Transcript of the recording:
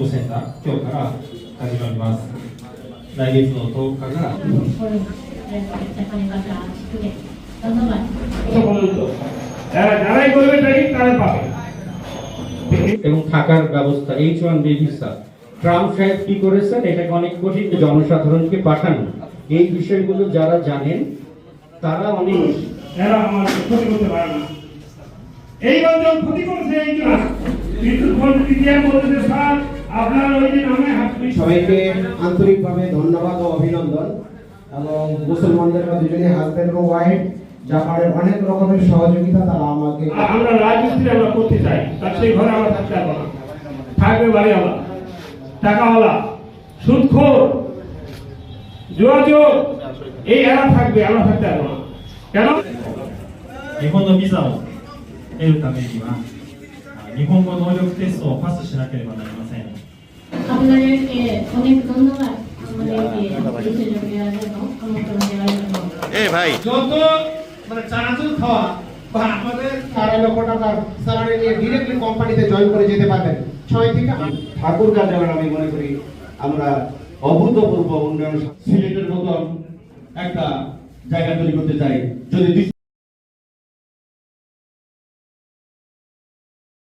選が今日から始まります。来月の10日からএবং থাকার ব্যবস্থা H1B visa Trump সাহেব কি করেছেন এটাকে অনেক কঠিন জনসাধারণকে পাঠানো এই বিষয়গুলো যারা জানেন তারা অনেক এরা আমার ক্ষতি করতে পারে না এই বন্ধন ক্ষতি করছে এই জন্য বিদ্যুৎ মন্ত্রী দিয়ে বলতে স্যার আপনার ওই যে নামে সবাইকে আন্তরিকভাবে ধন্যবাদ ও অভিনন্দন এবং মুসলমানদের দুজনে হাজবেন্ড ও ওয়াইফ জাপানের অনেক রকমের সহযোগিতা তারা আমাকে আমরা রাজনীতি আমরা করতে চাই তার সেই ঘরে আমরা থাকতে পারবো না থাকবে বাড়িওয়ালা টাকাওয়ালা সুদখোর যোগাযোগ এই এরা থাকবে আমরা থাকতে পারবো না কেন 日本のビザを得るためには日本語能力テストをパスしなければなりません。 আপনাদেরকে অনেক ধন্যবাদ আমাদেরকে এই সুযোগ দেওয়ার জন্য আমন্ত্রণ দেওয়ার জন্য ভাই যত মানে চানাচুর খাওয়া বা আমাদের 4.5 লক্ষ টাকার স্যালারি নিয়ে ডিরেক্টলি কোম্পানিতে জয়েন করে যেতে পারবেন 6 থেকে ঠাকুর গাজনের আমি মনে করি আমরা অভূতপূর্ব উন্নয়ন সিলেটের মতন একটা জায়গা তৈরি করতে চাই যদি